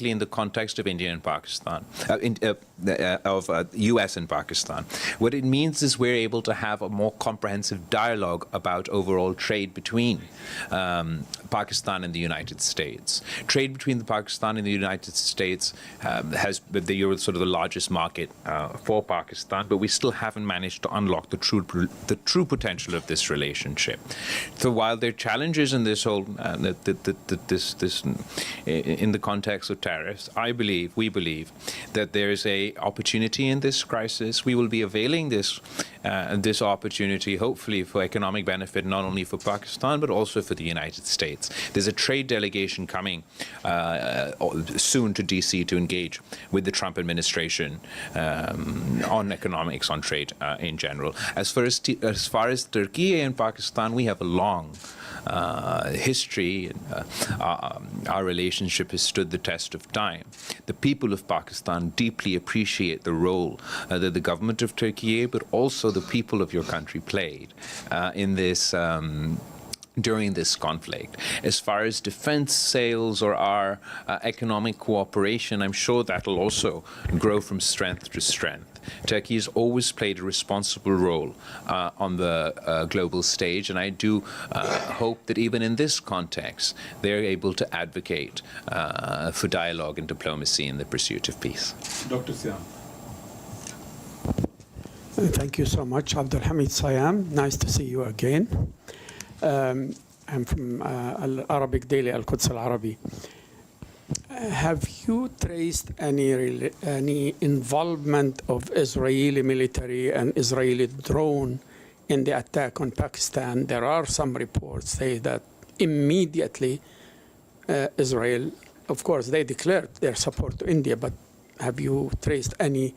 in the context of India and Pakistan, U.S. and Pakistan. What it means is we're able to have a more comprehensive dialogue about overall trade between Pakistan and the United States. Trade between the Pakistan and the United States has been sort of the largest market for Pakistan, but we still haven't managed to unlock the true potential of this relationship. So while there are challenges in this whole in the context of tariffs, we believe that there is a opportunity in this crisis. We will be availing this opportunity, hopefully, for economic benefit, not only for Pakistan, but also for the United States. There's a trade delegation coming soon to D.C. to engage with the Trump administration on economics, on trade in general. As far as Turkey and Pakistan, we have a long history. Our relationship has stood the test of time. The people of Pakistan deeply appreciate the role that the government of Turkey, but also the people of your country played in this during this conflict. As far as defense sales or our economic cooperation, I'm sure that'll also grow from strength to strength. Turkey has always played a responsible role on the global stage, and I do hope that even in this context, they're able to advocate for dialogue and diplomacy in the pursuit of peace. Dr. Siam. Thank you so much, Abdul Hamid Siam. Nice to see you again. I'm from Arabic Daily, Al-Quds Al-Arabi. Have you traced any involvement of Israeli military and Israeli drone in the attack on Pakistan? There are some reports say that immediately Israel, of course, they declared their support to India, but have you traced any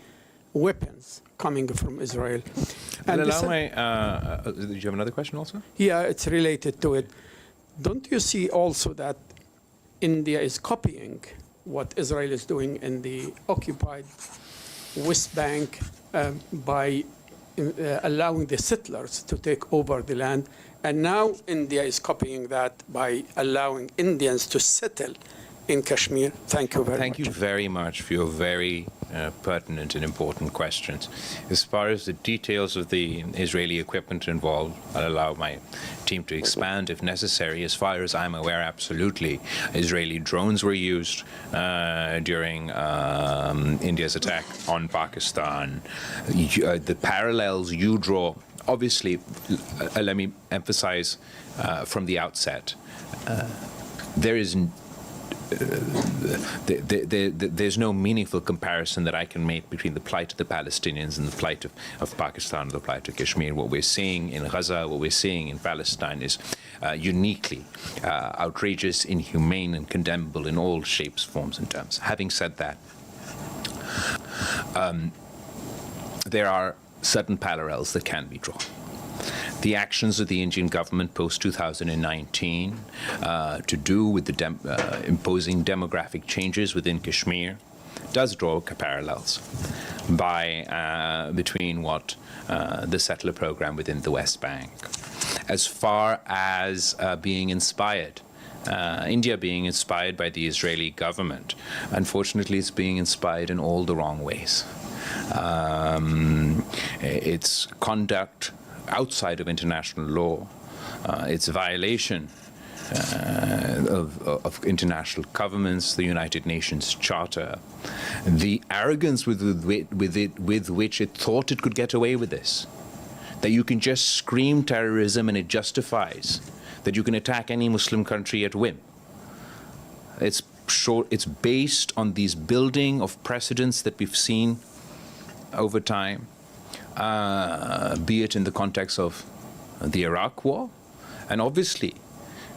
weapons coming from Israel? And allow my, do you have another question also? Yeah, it's related to it. Don't you see also that India is copying what Israel is doing in the occupied West Bank by allowing the settlers to take over the land? And now India is copying that by allowing Indians to settle in Kashmir. Thank you very much. Thank you very much for your very pertinent and important questions. As far as the details of the Israeli equipment involved, I'll allow my team to expand if necessary. As far as I'm aware, absolutely, Israeli drones were used during India's attack on Pakistan. The parallels you draw, obviously, let me emphasize from the outset, there's no meaningful comparison that I can make between the plight of the Palestinians and the plight of Pakistan, or the plight of Kashmir. What we're seeing in Gaza, what we're seeing in Palestine is uniquely outrageous, inhumane, and condemnable in all shapes, forms, and terms. Having said that, there are certain parallels that can be drawn. The actions of the Indian government post-2019 to do with the imposing demographic changes within Kashmir does draw parallels between what the settler program within the West Bank. As far as being inspired, India being inspired by the Israeli government, unfortunately it's being inspired in all the wrong ways. Its conduct outside of international law, its violation of international governments, the United Nations Charter, the arrogance with which it thought it could get away with this, that you can just scream terrorism and it justifies that you can attack any Muslim country at whim. It's based on these building of precedents that we've seen over time, be it in the context of the Iraq War, and obviously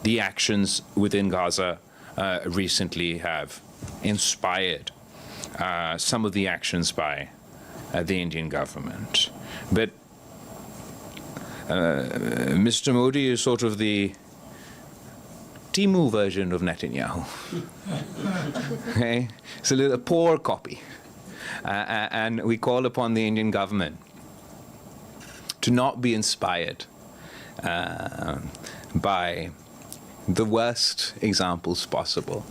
the actions within Gaza recently have inspired some of the actions by the Indian government. But Mr. Modi is sort of the Timu version of Netanyahu. Okay? It's a poor copy. And we call upon the Indian government to not be inspired by the worst examples possible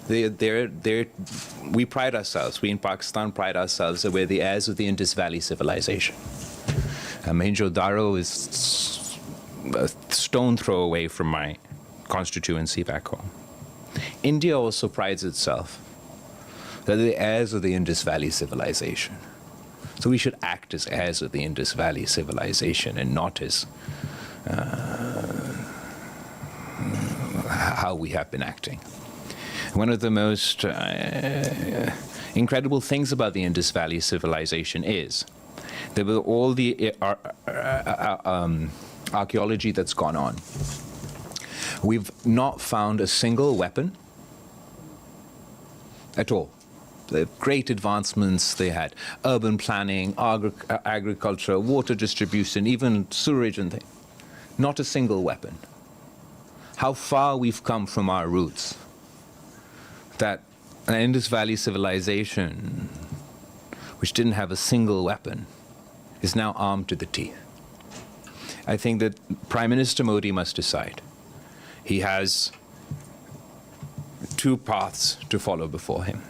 We pride ourselves, we in Pakistan pride ourselves that we're the heirs of the Indus Valley civilization. Mohenjo-daro is a stone throw away from my constituency back home. India also prides itself that they're the heirs of the Indus Valley civilization. So we should act as heirs of the Indus Valley civilization and not as how we have been acting. One of the most incredible things about the Indus Valley civilization is that with all the archaeology that's gone on, we've not found a single weapon at all. The great advancements they had, urban planning, agriculture, water distribution, even sewerage and things. Not a single weapon. How far we've come from our roots. That an Indus Valley civilization, which didn't have a single weapon, is now armed to the teeth. I think that Prime Minister Modi must decide. He has two paths to follow before him.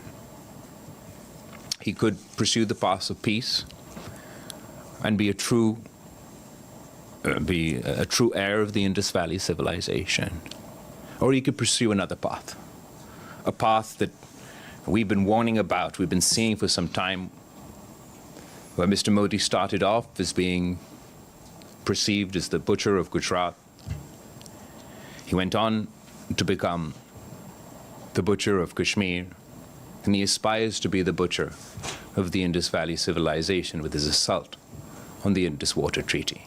He could pursue the path of peace and be a true heir of the Indus Valley civilization, or he could pursue another path, a path that we've been warning about, we've been seeing for some time, where Mr. Modi started off as being perceived as the butcher of Gujarat. He went on to become the butcher of Kashmir, and he aspires to be the butcher of the Indus Valley civilization with his assault on the Indus Water Treaty.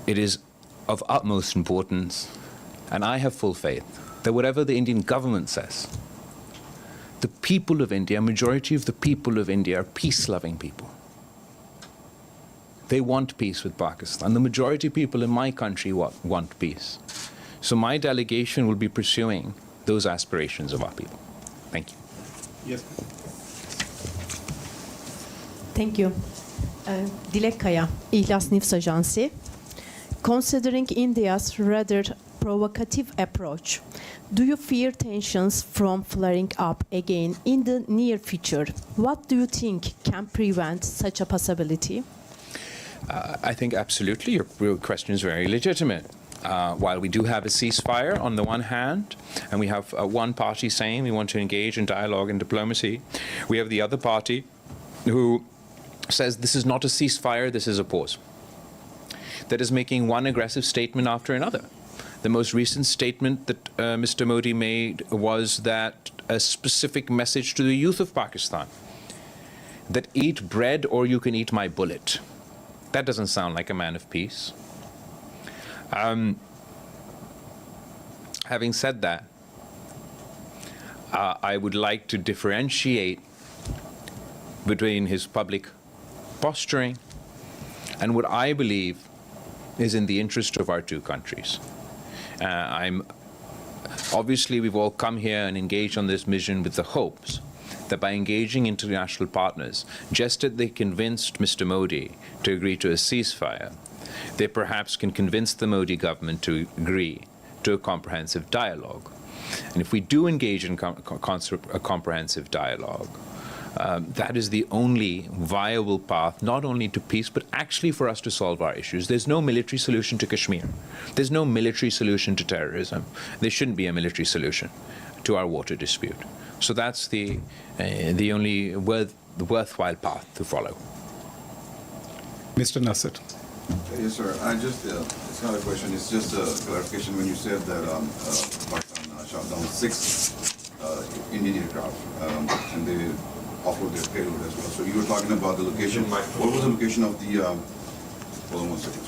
It is of utmost importance, and I have full faith, that whatever the Indian government says, the people of India, a majority of the people of India are peace-loving people. They want peace with Pakistan. The majority of people in my country want peace. So my delegation will be pursuing those aspirations of our people. Thank you. Yes. Thank you. Dilek Kaya, İhlas News Agency. Considering India's rather provocative approach, do you fear tensions from flaring up again in the near future? What do you think can prevent such a possibility? I think absolutely your question is very legitimate. While we do have a ceasefire on the one hand, and we have one party saying we want to engage in dialogue and diplomacy, we have the other party who says this is not a ceasefire, this is a pause. That is making one aggressive statement after another. The most recent statement that Mr. Modi made was that a specific message to the youth of Pakistan, that eat bread or you can eat my bullet. That doesn't sound like a man of peace. Having said that, I would like to differentiate between his public posturing and what I believe is in the interest of our two countries. Obviously, we've all come here and engaged on this mission with the hopes that by engaging international partners, just as they convinced Mr. Modi to agree to a ceasefire, they perhaps can convince the Modi government to agree to a comprehensive dialogue. And if we do engage in a comprehensive dialogue, that is the only viable path, not only to peace, but actually for us to solve our issues. There's no military solution to Kashmir. There's no military solution to terrorism. There shouldn't be a military solution to our water dispute. So that's the only worthwhile path to follow. Mr. Nasser. Yes, sir. It's not a question, it's just a clarification. When you said that Pakistan shot down 6 Indian aircraft and they offload their payload as well. So you were talking about the location. What was the location of the, hold on 1 second.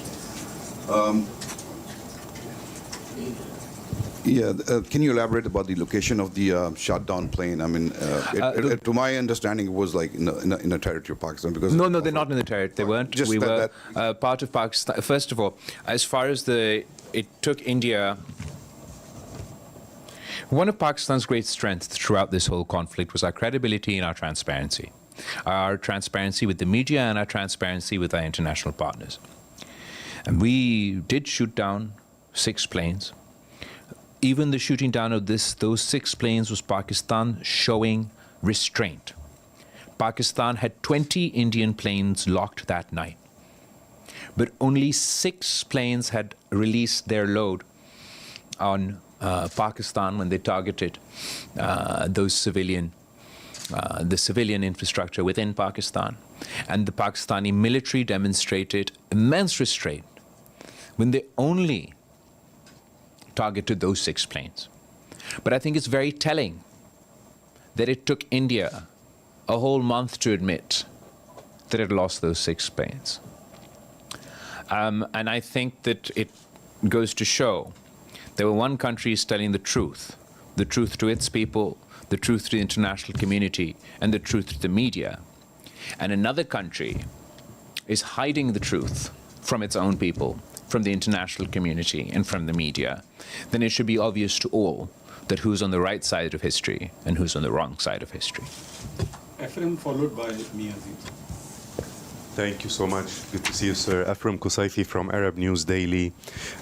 Can you elaborate about the location of the shot down plane? I mean, to my understanding, it was like in a territory of Pakistan. Because No, they're not in the territory. They weren't. Just we were that. part of Pakistan. First of all, as far as it took India. One of Pakistan's great strengths throughout this whole conflict was our credibility and our transparency with the media and our transparency with our international partners. And we did shoot down 6 planes. even the shooting down of those 6 planes was Pakistan showing restraint. Pakistan had 20 Indian planes locked that night, but only 6 planes had released their load on Pakistan when they targeted the civilian infrastructure within Pakistan. And the Pakistani military demonstrated immense restraint when they only targeted those 6 planes. But I think it's very telling that it took India a whole month to admit that it lost those 6 planes. And I think that it goes to show that when one country is telling the truth to its people, the truth to the international community, and the truth to the media, and another country is hiding the truth from its own people, from the international community, and from the media, then it should be obvious to all that who's on the right side of history and who's on the wrong side of history. Ephraim, followed by Miazim. Thank you so much. Good to see you, sir. Ephraim Kusaifi from Arab News Daily.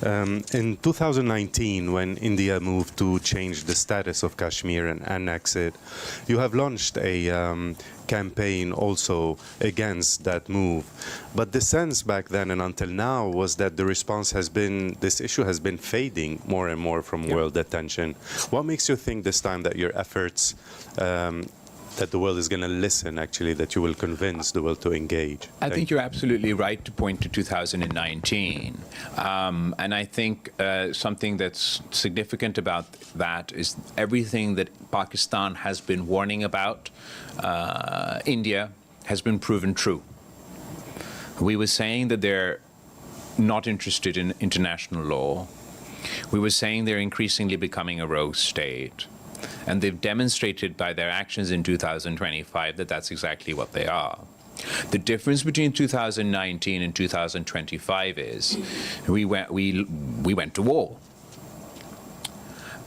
In 2019, when India moved to change the status of Kashmir and annex it, you have launched a campaign also against that move. But the sense back then and until now was that the response has been, this issue has been fading more and more from world attention. What makes you think this time that your efforts that the world is going to listen, actually, that you will convince the world to engage? I think you're absolutely right to point to 2019. And I think something that's significant about that is everything that Pakistan has been warning about India has been proven true. We were saying that they're not interested in international law. We were saying they're increasingly becoming a rogue state. And they've demonstrated by their actions in 2025 that that's exactly what they are. The difference between 2019 and 2025 is we went to war.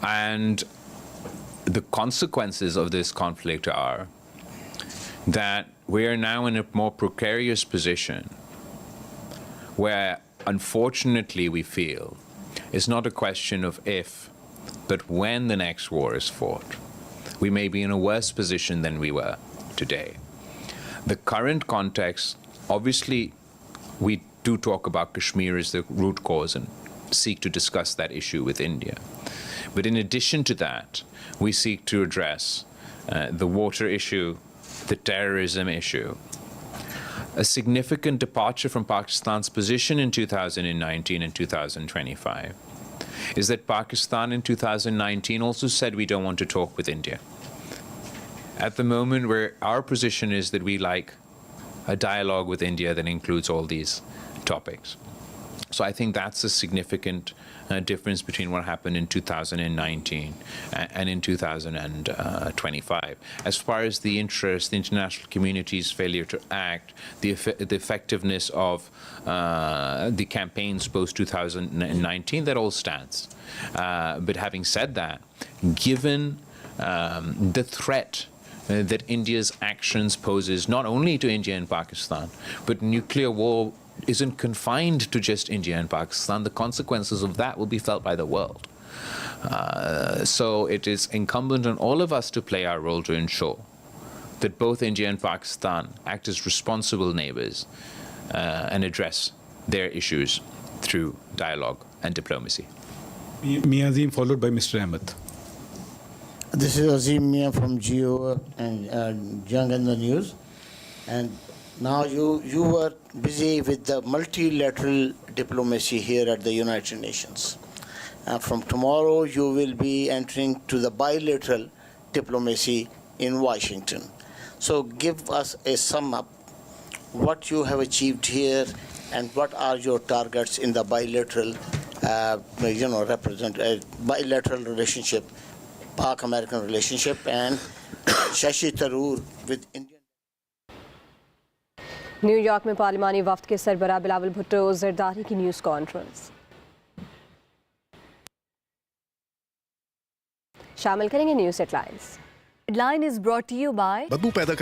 And the consequences of this conflict are that we are now in a more precarious position where, unfortunately, we feel it's not a question of if, but when the next war is fought. We may be in a worse position than we were today. The current context, obviously, we do talk about Kashmir as the root cause and seek to discuss that issue with India. But in addition to that, we seek to address the water issue, the terrorism issue. A significant departure from Pakistan's position in 2019 and 2025 is that Pakistan in 2019 also said we don't want to talk with India. At the moment, where our position is that we like a dialogue with India that includes all these topics. So I think that's a significant difference between what happened in 2019 and in 2025. As far as the interest, the international community's failure to act, the effectiveness of the campaigns post-2019, that all stands. But having said that, given the threat that India's actions poses not only to India and Pakistan, but nuclear war isn't confined to just India and Pakistan. The consequences of that will be felt by the world. So it is incumbent on all of us to play our role to ensure that both India and Pakistan act as responsible neighbors and address their issues through dialogue and diplomacy. Miazim, followed by Mr. Ahmed. This is Azim Mia from Geo and Young and the News. And now you were busy with the multilateral diplomacy here at the United Nations. From tomorrow, you will be entering to the bilateral diplomacy in Washington. So give us a sum up what you have achieved here and what are your targets in the bilateral, bilateral relationship, Pak-American relationship, and Shashi Tharoor with India. New York में पार्लिमानी वफ्द के सरबराह बिलावल भुट्टो जरदारी की news conference शामिल करेंगे news headlines. Headline is brought to you by बदबू पैदा